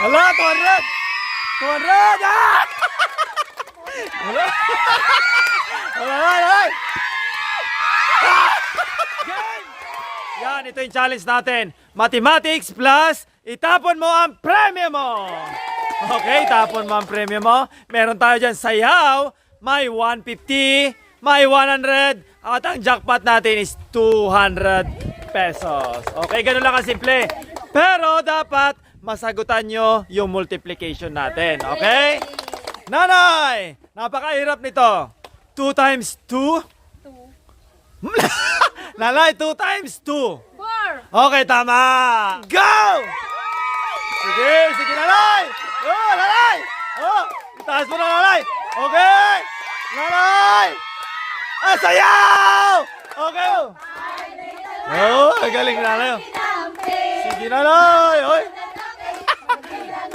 Hala, 200! 200! Ah! Hala! Hala, hala! Yan, ito yung challenge natin. Mathematics plus itapon mo ang premyo mo. Okay, tapon mo ang premyo mo. Meron tayo dyan sayaw. May 150, may 100, at ang jackpot natin is 200 pesos. Okay, ganun lang kasimple. Pero dapat masagutan nyo yung multiplication natin. Okay? Nanay, napakahirap nito. 2 times 2? 2. Nanay, 2 times 2. 4. Okay, tama. Go! Sige, sige, nanay! Oh, nanay! Oh, itaas mo na, nanay! Okay! Nanay! Ah, sayaw! Okay! Oh, ang galing, nanay. Sige, nanay! Oy!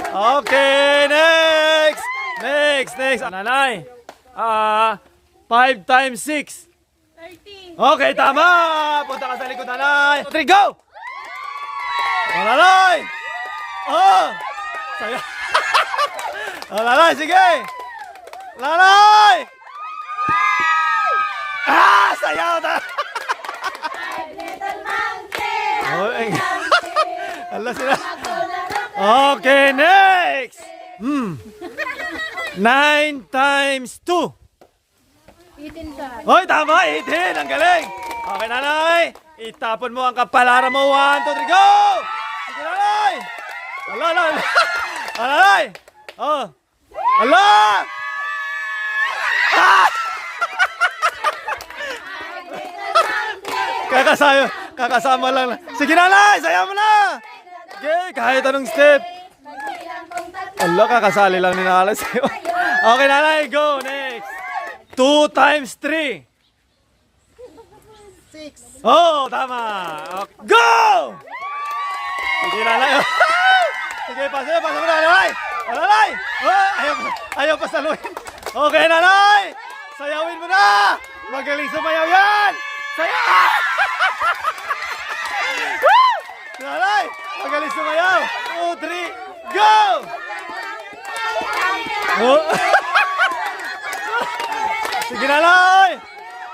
Okay, next! Next! Nanay! 5 times 6. 13. Okay, tama! Punta ka sa likod, nanay. 3, go! Oh, nanay! Oh! Saya. Oh, nanay, sige! Nanay! Ah! Sayaw na! Oh, ala sila. Okay, next! 9 times 2. 18 sa. Hoy, tama! 18! Ang galing! Okay, nanay! Itapon mo ang kapalaran mo. 1, 2, 3, go! Sige, nanay! Ala, ala, ala! Ala, nanay! Oh! Ala! Ah! Kakasama lang. Sige, nanay! Saya mo na! Okay, kahit anong step. Ala, kakasali lang ni nanay sa'yo. Okay, nanay, go! Next! 2 times 3. 6. Oh, tama. Okay. Go! Sige, nanay. Sige, pasa mo, nanay. Oh, nanay. Oh, ayaw pa saluhin. Okay, nanay. Sayawin mo na. Magaling sumayaw yan. Sayaw. Nanay, magaling sumayaw. 2, 3, go! Oh. Sige, nanay.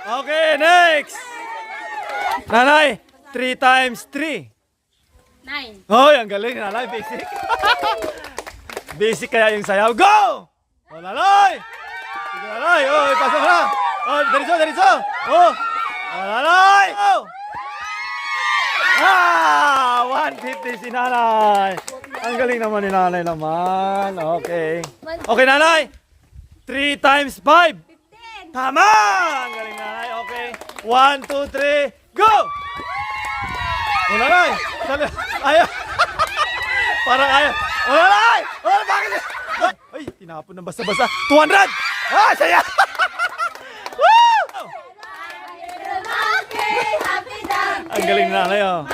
Okay, next. Nanay, 3 times 3. 9. Hoy, ang galing, nanay. Basic. Basic kaya yung sayaw. Go! Oh, nanay. Sige, nanay. Oh, ipasa mo na. Oh, diretso. Oh, nanay. Oh. Ah, 150 si nanay. Ang galing naman ni nanay naman. Okay. Okay, nanay. 3 times 5. 15. Tama! Ang galing, nanay. Okay. 1, 2, 3, go! Oh, nanay! Ayaw! Parang ayaw. Oh, nanay! Oh, bakit? Ay, tinapon ng basta-basta. 200! Ah, saya! Woo! Ang galing, nanay, oh.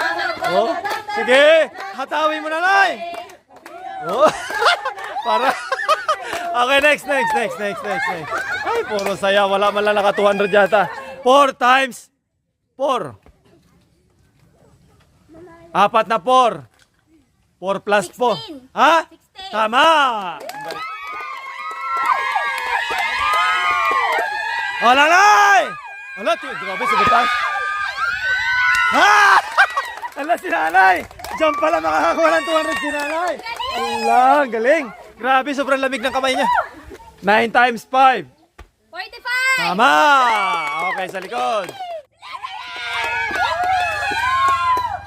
Oh, sige! Hatawin mo, nanay! Oh, para... Okay, next. Ay, puro saya. Wala man lang naka 200 yata. 4 times 4. 4 na 4. 4 plus 4. 16. Ha? 16. Tama! Oh, nanay! Ala, grabe, sagutan. Ha? Ala, si nanay! Diyan pala makakakuha ng 200 si nanay. Ala, ang galing. Grabe, sobrang lamig ng kamay niya. 9 times 5. 45. Tama! Okay, sa likod.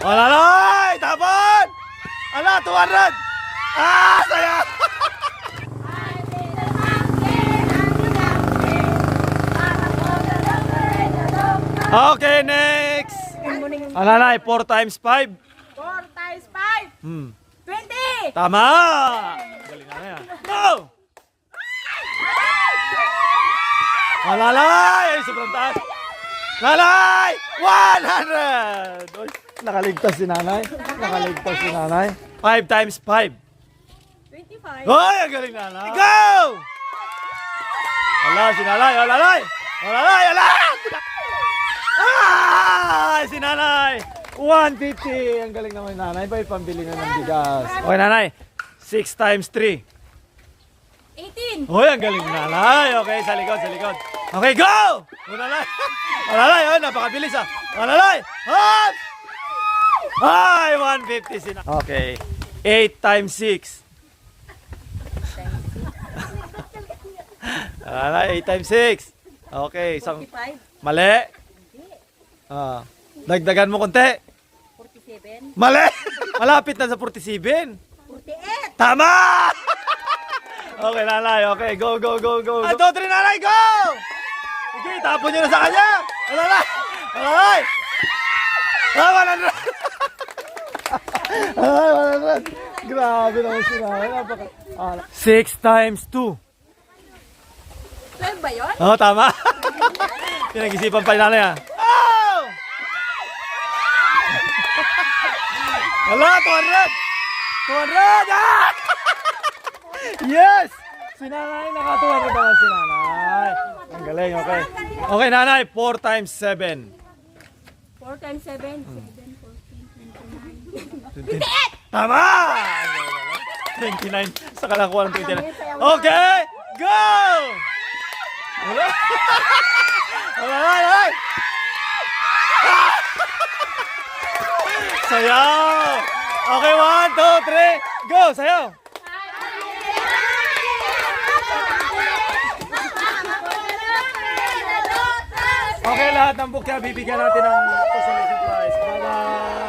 Oh, nanay! Tapon! Ala, 200! Ah, saya! Okay, next! Oh, nanay, 4 times 5. 4 times 5. 20. Tama! Galing na yan. Go! Oh, nanay! Ay, sobrang taas. Nanay! 100! Uy, nakaligtas si nanay. 5 times 5. 25. Hoy, ang galing nanay. Go! Ala, si nanay. Ala! Ah! Si nanay! 150! Ang galing naman nanay. Ba'y pambili na ng bigas. Okay, nanay. 6 times 3. 18. Hoy, ang galing nanay. Okay, sa likod, sa likod. Okay, go! Nanay. Nanay, oh, napakabilis ah. Nanay, hop! Ay, 150 sina. Okay. 8 times 6. Nanay, 8 times 6. Okay, isang 45. mali. Ah, dagdagan mo konti. 47. Mali! Malapit na sa 47. 48. Tama! Okay, nanay. Okay, go, go, go, go. 1, 2, 3, nanay, go! Okay, tapon nyo na sa kanya. Nanay! Nanay! Ah, 100! Ay, 100! Grabe naman si nanay. 6 times 2. 12 ba yun? Oh, tama. Pinag-isipan pa ni nanay ah. Oh! Hala, 200! 200! Ah! Yes! Si nanay, nakatuwa rin naman si nanay. Ang galing, okay. Okay, nanay, 4 times 7. 4 times 7. 7, 14, 29. Tama! 29. Sa kalakuha ng 29. Okay, go! Wala. Wala, wala. Sayaw! Okay, 1, 2, 3, go! Sayaw! Okay, lahat ng bukya bibigyan natin ng consolation prize. Bye-bye!